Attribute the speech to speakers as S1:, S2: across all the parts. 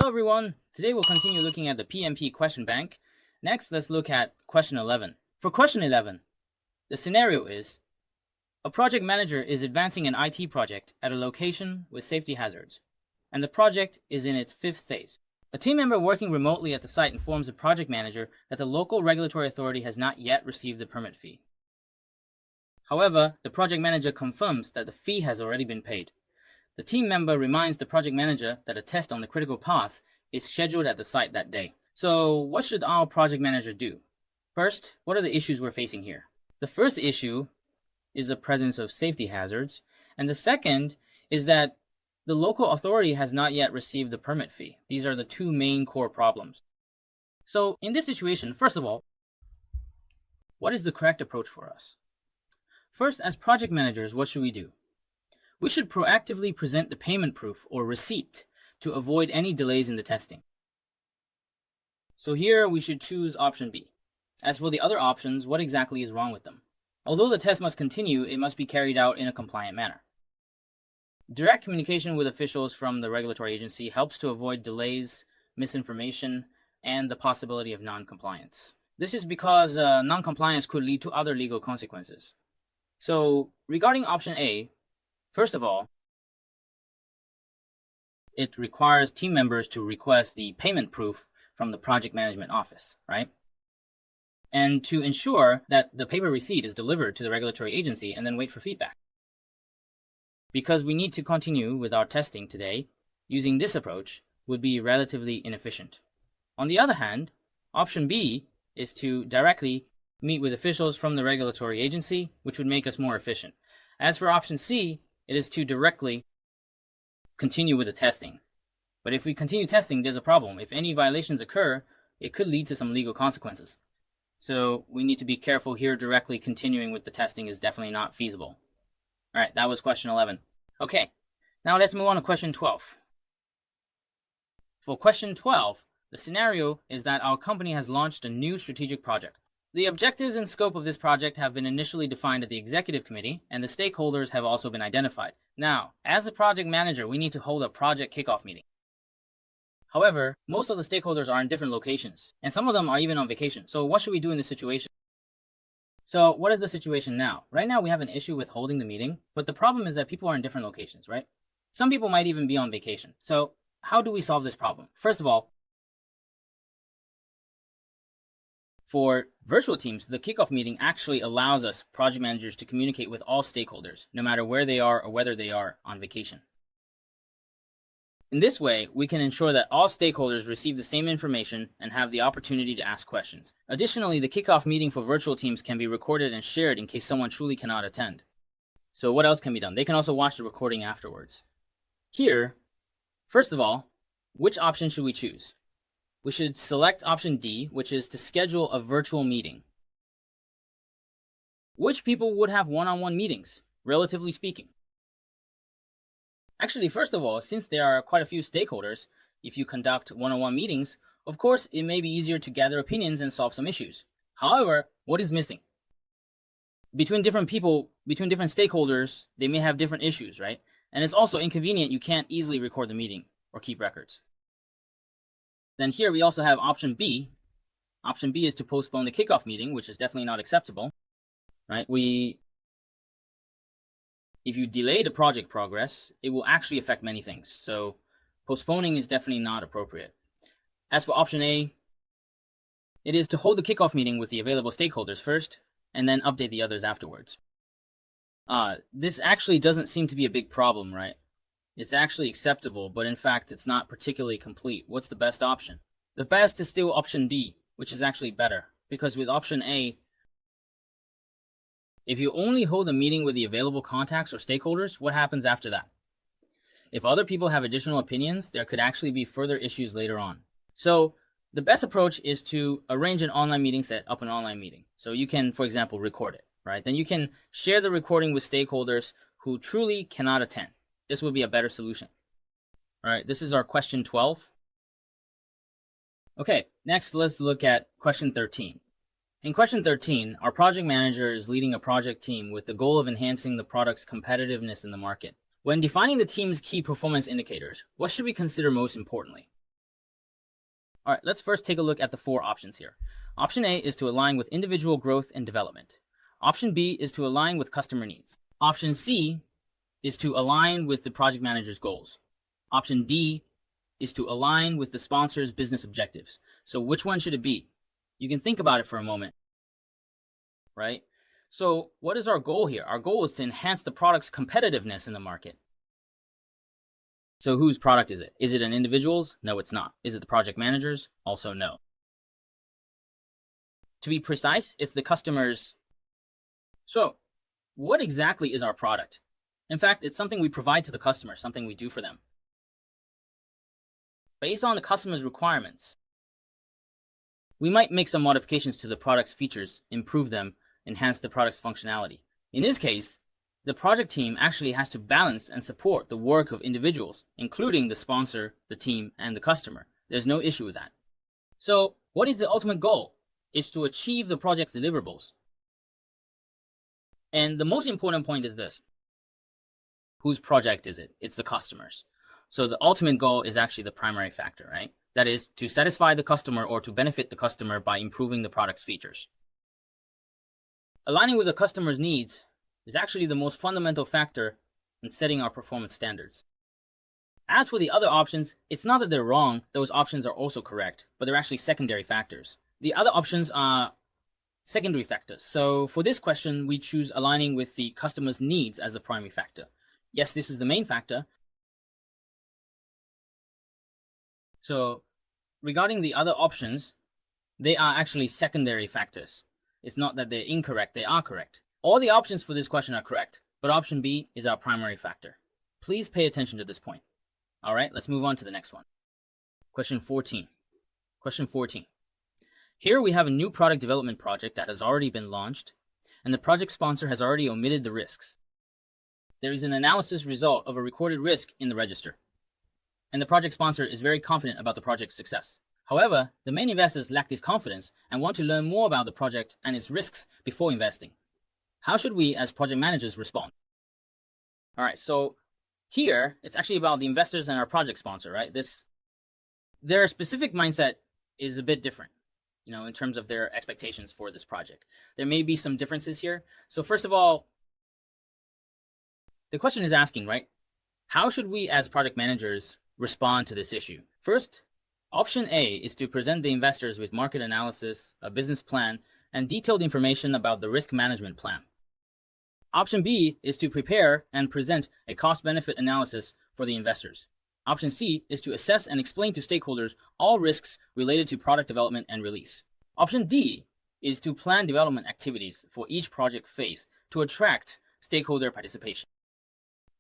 S1: Hello everyone, today we'll continue looking at the PMP question bank. Next, let's look at question 11. For question 11, the scenario is, a project manager is advancing an IT project at a location with safety hazards, and the project is in its 5th phase. A team member working remotely at the site informs the project manager that the local regulatory authority has not yet received the permit fee. However, the project manager confirms that the fee has already been paid. The team member reminds the project manager that a test on the critical path is scheduled at the site that day. So what should our project manager do? First, what are the issues we're facing here? The first issue is the presence of safety hazards, and the second is that the local authority has not yet received the permit fee. These are the two main core problems. So in this situation, first of all, what is the correct approach for us? First, as project managers, what should we do? We should proactively present the payment proof or receipt to avoid any delays in the testing. So here we should choose option B. As for the other options, what exactly is wrong with them? Although the test must continue, it must be carried out in a compliant manner. Direct communication with officials from the regulatory agency helps to avoid delays, misinformation, and the possibility of non-compliance. This is because non-compliance could lead to other legal consequences. So regarding option A, first of all, it requires team members to request the payment proof from the project management office, right? And to ensure that the paper receipt is delivered to the regulatory agency and then wait for feedback. Because we need to continue with our testing today, using this approach would be relatively inefficient. On the other hand, option B is to directly meet with officials from the regulatory agency, which would make us more efficient. As for option C, it is to directly continue with the testing. But if we continue testing, there's a problem. If any violations occur, it could lead to some legal consequences. So we need to be careful here. Directly continuing with the testing is definitely not feasible. All right, that was question 11. Okay, now let's move on to question 12. For question 12, the scenario is that our company has launched a new strategic project. The objectives and scope of this project have been initially defined at the executive committee, and the stakeholders have also been identified. Now, as the project manager, we need to hold a project kickoff meeting. However, most of the stakeholders are in different locations, and some of them are even on vacation. So what should we do in this situation? So what is the situation now? Right now, we have an issue with holding the meeting, but the problem is that people are in different locations, right? Some people might even be on vacation. So how do we solve this problem? First of all, for virtual teams, the kickoff meeting actually allows us project managers to communicate with all stakeholders, no matter where they are or whether they are on vacation. In this way, we can ensure that all stakeholders receive the same information and have the opportunity to ask questions. Additionally, the kickoff meeting for virtual teams can be recorded and shared in case someone truly cannot attend. So what else can be done? They can also watch the recording afterwards. Here, first of all, which option should we choose? We should select option D, which is to schedule a virtual meeting. Which people would have one-on-one meetings, relatively speaking? Actually, first of all, since there are quite a few stakeholders, if you conduct one-on-one meetings, of course, it may be easier to gather opinions and solve some issues. However, what is missing? Between different people, between different stakeholders, they may have different issues, right? And it's also inconvenient. You can't easily record the meeting or keep records. Then here we also have option B. Option B is to postpone the kickoff meeting, which is definitely not acceptable, right? If you delay the project progress, it will actually affect many things. So postponing is definitely not appropriate. As for option A, it is to hold the kickoff meeting with the available stakeholders first, and then update the others afterwards. This actually doesn't seem to be a big problem, right? It's actually acceptable, but in fact, it's not particularly complete. What's the best option? The best is still option D, which is actually better, because with option A, if you only hold a meeting with the available contacts or stakeholders, what happens after that? If other people have additional opinions, there could actually be further issues later on. So the best approach is to arrange an online meeting, set up an online meeting. So you can, for example, record it, right? Then you can share the recording with stakeholders who truly cannot attend. This would be a better solution. All right, this is our question 12. Okay, next let's look at question 13. In question 13, our project manager is leading a project team with the goal of enhancing the product's competitiveness in the market. When defining the team's key performance indicators, what should we consider most importantly? All right, let's first take a look at the 4 options here. Option A is to align with individual growth and development. Option B is to align with customer needs. Option C is to align with the project manager's goals. Option D is to align with the sponsor's business objectives. So which one should it be? You can think about it for a moment, right? So what is our goal here? Our goal is to enhance the product's competitiveness in the market. So whose product is it? Is it an individual's? No, it's not. Is it the project manager's? Also no. To be precise, it's the customer's. So what exactly is our product? In fact, it's something we provide to the customer, something we do for them. Based on the customer's requirements, we might make some modifications to the product's features, improve them, enhance the product's functionality. In this case, the project team actually has to balance and support the work of individuals, including the sponsor, the team, and the customer. There's no issue with that. So what is the ultimate goal? It's to achieve the project's deliverables. And the most important point is this. Whose project is it? It's the customer's. So the ultimate goal is actually the primary factor, right? That is to satisfy the customer or to benefit the customer by improving the product's features. Aligning with the customer's needs is actually the most fundamental factor in setting our performance standards. As for the other options, it's not that they're wrong, those options are also correct, but they're actually secondary factors. The other options are secondary factors. So for this question, we choose aligning with the customer's needs as the primary factor. Yes, this is the main factor. So regarding the other options, they are actually secondary factors. It's not that they're incorrect, they are correct. All the options for this question are correct, but option B is our primary factor. Please pay attention to this point. All right, let's move on to the next one. Question 14. Question 14. Here we have a new product development project that has already been launched, and the project sponsor has already omitted the risks. There is an analysis result of a recorded risk in the register, and the project sponsor is very confident about the project's success. However, the main investors lack this confidence and want to learn more about the project and its risks before investing. How should we as project managers respond? All right, so here it's actually about the investors and our project sponsor, right? Their specific mindset is a bit different, in terms of their expectations for this project. There may be some differences here. So first of all, the question is asking, right? How should we as project managers respond to this issue? First, option A is to present the investors with market analysis, a business plan, and detailed information about the risk management plan. Option B is to prepare and present a cost-benefit analysis for the investors. Option C is to assess and explain to stakeholders all risks related to product development and release. Option D is to plan development activities for each project phase to attract stakeholder participation.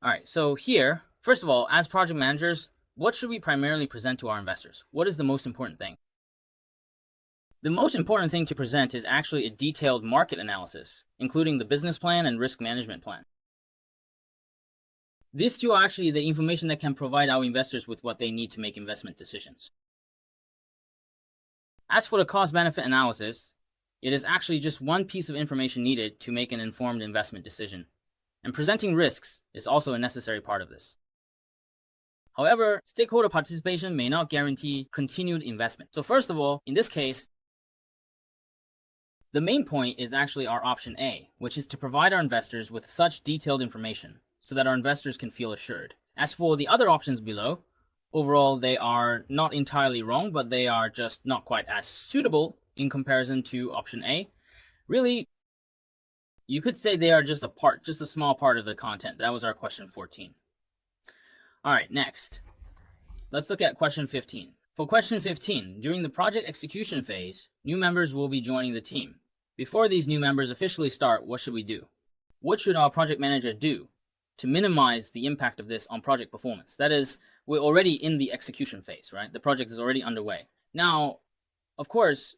S1: All right, so here, first of all, as project managers, what should we primarily present to our investors? What is the most important thing? The most important thing to present is actually a detailed market analysis, including the business plan and risk management plan. These two are actually the information that can provide our investors with what they need to make investment decisions. As for the cost-benefit analysis, it is actually just one piece of information needed to make an informed investment decision. And presenting risks is also a necessary part of this. However, stakeholder participation may not guarantee continued investment. So first of all, in this case, the main point is actually our option A, which is to provide our investors with such detailed information so that our investors can feel assured. As for the other options below, overall they are not entirely wrong, but they are just not quite as suitable in comparison to option A. Really, you could say they are just a small part of the content. That was our question 14. All right, next, let's look at question 15. For question 15, during the project execution phase, new members will be joining the team. Before these new members officially start, what should we do? What should our project manager do to minimize the impact of this on project performance? That is, we're already in the execution phase, right? The project is already underway. Now, of course,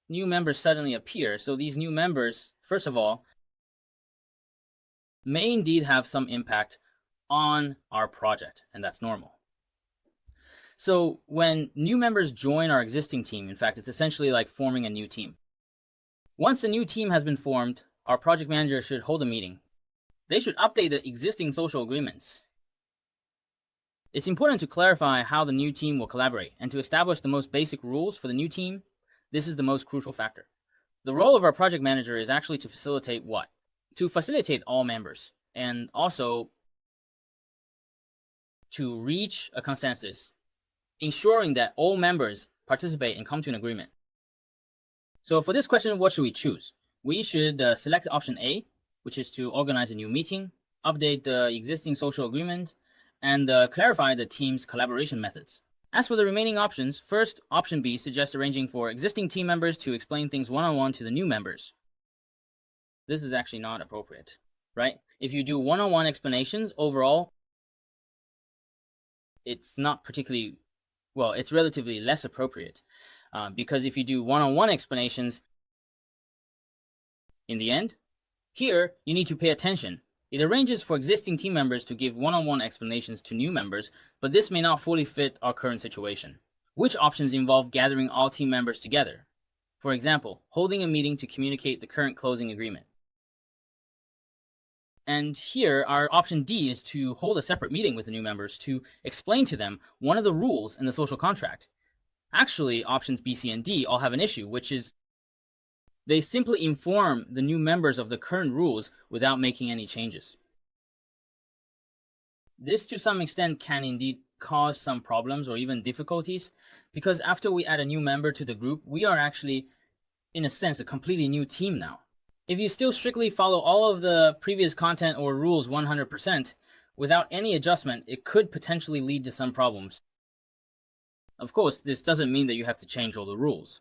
S1: new members suddenly appear. So these new members, first of all, may indeed have some impact on our project, and that's normal. So when new members join our existing team, in fact, it's essentially like forming a new team. Once a new team has been formed, our project manager should hold a meeting. They should update the existing social agreements. It's important to clarify how the new team will collaborate, and to establish the most basic rules for the new team. This is the most crucial factor. The role of our project manager is actually to facilitate what? To facilitate all members, and also to reach a consensus, ensuring that all members participate and come to an agreement. So for this question, what should we choose? We should select option A, which is to organize a new meeting, update the existing social agreement, and clarify the team's collaboration methods. As for the remaining options, first, option B suggests arranging for existing team members to explain things one-on-one to the new members. This is actually not appropriate, right? If you do one-on-one explanations, overall, it's not particularly, well, it's relatively less appropriate. Because if you do one-on-one explanations, in the end, here, you need to pay attention. It arranges for existing team members to give one-on-one explanations to new members, but this may not fully fit our current situation. Which options involve gathering all team members together? For example, holding a meeting to communicate the current closing agreement. And here, our option D is to hold a separate meeting with the new members to explain to them one of the rules in the social contract. Actually, options B, C, and D all have an issue, which is they simply inform the new members of the current rules without making any changes. This, to some extent, can indeed cause some problems or even difficulties, because after we add a new member to the group, we are actually, in a sense, a completely new team now. If you still strictly follow all of the previous content or rules 100%, without any adjustment, it could potentially lead to some problems. Of course, this doesn't mean that you have to change all the rules.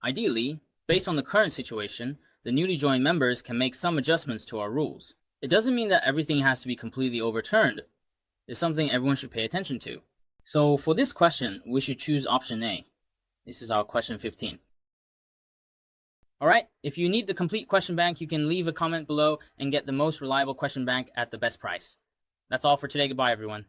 S1: Ideally, based on the current situation, the newly joined members can make some adjustments to our rules. It doesn't mean that everything has to be completely overturned. It's something everyone should pay attention to. So for this question, we should choose option A. This is our question 15. Alright, if you need the complete question bank, you can leave a comment below and get the most reliable question bank at the best price. That's all for today. Goodbye, everyone.